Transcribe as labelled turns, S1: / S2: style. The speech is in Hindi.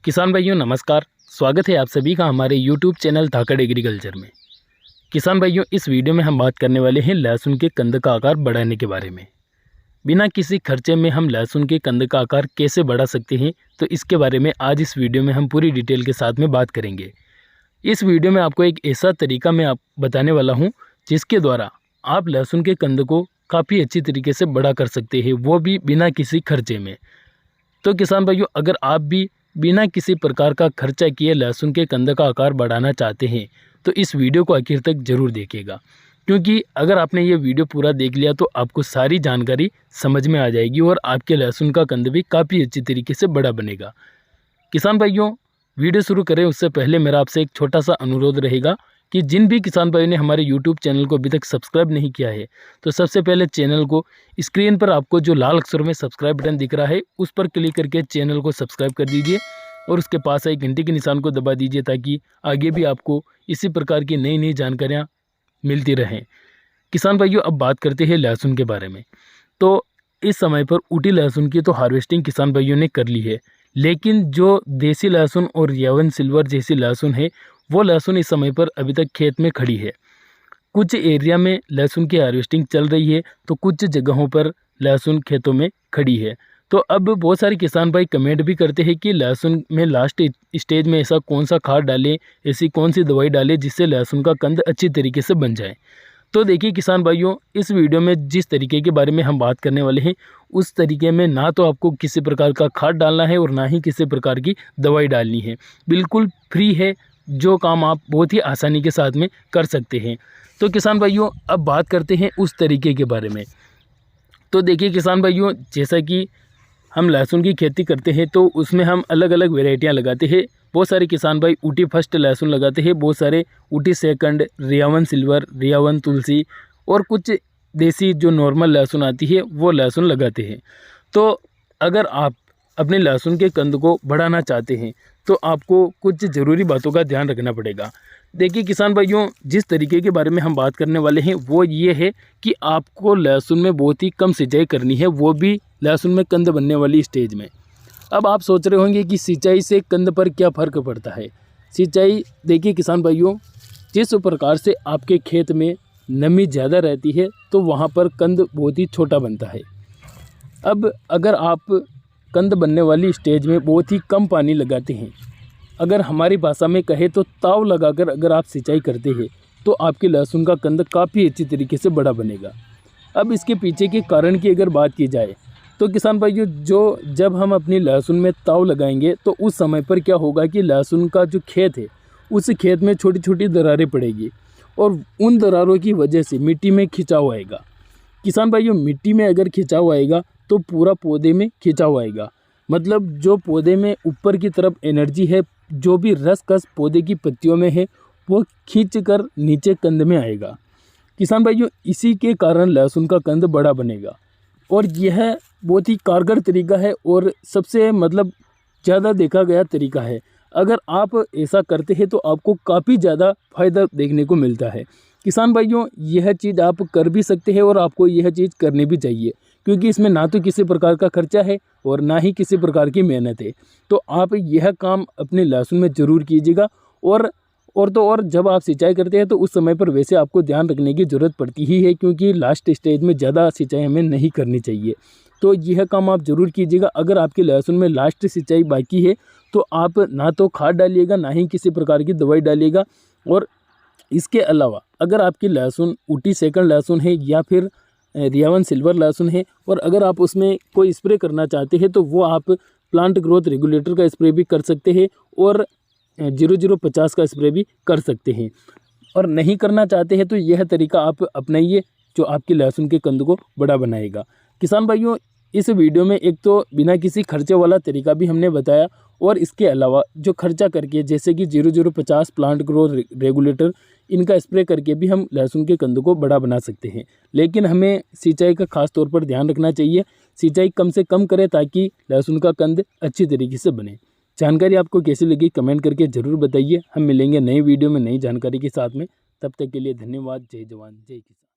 S1: किसान भाइयों नमस्कार। स्वागत है आप सभी का हमारे YouTube चैनल धाकड़ एग्रीकल्चर में। किसान भाइयों, इस वीडियो में हम बात करने वाले हैं लहसुन के कंद का आकार बढ़ाने के बारे में। बिना किसी खर्चे में हम लहसुन के कंद का आकार कैसे बढ़ा सकते हैं, तो इसके बारे में आज इस वीडियो में हम पूरी डिटेल के साथ में बात करेंगे। इस वीडियो में आपको एक ऐसा तरीका मैं आप बताने वाला हूँ जिसके द्वारा आप लहसुन के कंद को काफ़ी अच्छी तरीके से बड़ा कर सकते हैं, वो भी बिना किसी खर्चे में। तो किसान भाइयों, अगर आप भी बिना किसी प्रकार का खर्चा किए लहसुन के कंद का आकार बढ़ाना चाहते हैं तो इस वीडियो को आखिर तक ज़रूर देखिएगा, क्योंकि अगर आपने ये वीडियो पूरा देख लिया तो आपको सारी जानकारी समझ में आ जाएगी और आपके लहसुन का कंद भी काफ़ी अच्छी तरीके से बड़ा बनेगा। किसान भाइयों, वीडियो शुरू करें उससे पहले मेरा आपसे एक छोटा सा अनुरोध रहेगा कि जिन भी किसान भाइयों ने हमारे YouTube चैनल को अभी तक सब्सक्राइब नहीं किया है तो सबसे पहले चैनल को, स्क्रीन पर आपको जो लाल अक्षरों में सब्सक्राइब बटन दिख रहा है उस पर क्लिक करके चैनल को सब्सक्राइब कर दीजिए और उसके पास एक घंटी के निशान को दबा दीजिए ताकि आगे भी आपको इसी प्रकार की नई नई जानकारियाँ मिलती रहें। किसान भाइयों, अब बात करते हैं लहसुन के बारे में। तो इस समय पर ऊटी लहसुन की तो हार्वेस्टिंग किसान भाइयों ने कर ली है, लेकिन जो देसी लहसुन और रियावन सिल्वर जैसी लहसुन है वो लहसुन इस समय पर अभी तक खेत में खड़ी है। कुछ एरिया में लहसुन की हार्वेस्टिंग चल रही है तो कुछ जगहों पर लहसुन खेतों में खड़ी है। तो अब बहुत सारे किसान भाई कमेंट भी करते हैं कि लहसुन में लास्ट स्टेज में ऐसा कौन सा खाद डालें, ऐसी कौन सी दवाई डालें जिससे लहसुन का कंद अच्छी तरीके से बन जाए। तो देखिए किसान भाइयों, इस वीडियो में जिस तरीके के बारे में हम बात करने वाले हैं उस तरीके में ना तो आपको किसी प्रकार का खाद डालना है और ना ही किसी प्रकार की दवाई डालनी है। बिल्कुल फ्री है, जो काम आप बहुत ही आसानी के साथ में कर सकते हैं। तो किसान भाइयों, अब बात करते हैं उस तरीके के बारे में। तो देखिए किसान भाइयों, जैसा कि हम लहसुन की खेती करते हैं तो उसमें हम अलग अलग वेराइटियां लगाते हैं। बहुत सारे किसान भाई ऊटी फर्स्ट लहसुन लगाते हैं, बहुत सारे ऊटी सेकंड, रियावन सिल्वर, रियावन तुलसी और कुछ देसी जो नॉर्मल लहसुन आती है वो लहसुन लगाते हैं। तो अगर आप अपने लहसुन के कंद को बढ़ाना चाहते हैं तो आपको कुछ ज़रूरी बातों का ध्यान रखना पड़ेगा। देखिए किसान भाइयों, जिस तरीके के बारे में हम बात करने वाले हैं वो ये है कि आपको लहसुन में बहुत ही कम सिंचाई करनी है, वो भी लहसुन में कंद बनने वाली स्टेज में। अब आप सोच रहे होंगे कि सिंचाई से कंद पर क्या फ़र्क पड़ता है। सिंचाई, देखिए किसान भाइयों, जिस प्रकार से आपके खेत में नमी ज़्यादा रहती है तो वहाँ पर कंद बहुत ही छोटा बनता है। अब अगर आप कंद बनने वाली स्टेज में बहुत ही कम पानी लगाते हैं, अगर हमारी भाषा में कहे तो ताव लगाकर अगर आप सिंचाई करते हैं तो आपके लहसुन का कंद काफ़ी अच्छी तरीके से बड़ा बनेगा। अब इसके पीछे के कारण की अगर बात की जाए तो किसान भाइयों, जब हम अपनी लहसुन में ताव लगाएंगे तो उस समय पर क्या होगा कि लहसुन का जो खेत है उस खेत में छोटी छोटी दरारें पड़ेगी और उन दरारों की वजह से मिट्टी में खिंचाव आएगा। किसान भाइयों, मिट्टी में अगर खिंचाव आएगा तो पूरा पौधे में खिंचाव आएगा, मतलब जो पौधे में ऊपर की तरफ एनर्जी है, जो भी रस कस पौधे की पत्तियों में है वो खींच कर नीचे कंद में आएगा। किसान भाइयों, इसी के कारण लहसुन का कंद बड़ा बनेगा और यह बहुत ही कारगर तरीका है और सबसे ज़्यादा देखा गया तरीका है। अगर आप ऐसा करते हैं तो आपको काफ़ी ज़्यादा फ़ायदा देखने को मिलता है। किसान भाइयों, यह चीज़ आप कर भी सकते हैं और आपको यह चीज़ करनी भी चाहिए, क्योंकि इसमें ना तो किसी प्रकार का खर्चा है और ना ही किसी प्रकार की मेहनत है। तो आप यह काम अपने लहसुन में ज़रूर कीजिएगा। और जब आप सिंचाई करते हैं तो उस समय पर वैसे आपको ध्यान रखने की ज़रूरत पड़ती ही है, क्योंकि लास्ट स्टेज में ज़्यादा सिंचाई हमें नहीं करनी चाहिए। तो यह काम आप ज़रूर कीजिएगा। अगर आपके लहसुन में लास्ट सिंचाई बाकी है तो आप ना तो खाद डालिएगा ना ही किसी प्रकार की दवाई डालिएगा। और इसके अलावा अगर आपकी लहसुन ऊटी सेकंड लहसुन है या फिर रियावन सिल्वर लहसुन है और अगर आप उसमें कोई स्प्रे करना चाहते हैं तो वो आप प्लांट ग्रोथ रेगुलेटर का स्प्रे भी कर सकते हैं और 0050 का स्प्रे भी कर सकते हैं। और नहीं करना चाहते हैं तो यह तरीका आप अपनाइए जो आपकी लहसुन के कंद को बड़ा बनाएगा। किसान भाइयों, इस वीडियो में एक तो बिना किसी खर्चे वाला तरीका भी हमने बताया और इसके अलावा जो खर्चा करके, जैसे कि 0050 प्लांट ग्रोथ रेगुलेटर, इनका स्प्रे करके भी हम लहसुन के कंद को बड़ा बना सकते हैं। लेकिन हमें सिंचाई का खास तौर पर ध्यान रखना चाहिए, सिंचाई कम से कम करें ताकि लहसुन का कंद अच्छी तरीके से बने। जानकारी आपको कैसी लगी कमेंट करके ज़रूर बताइए। हम मिलेंगे नई वीडियो में नई जानकारी के साथ में। तब तक के लिए धन्यवाद। जय जवान जय किसान।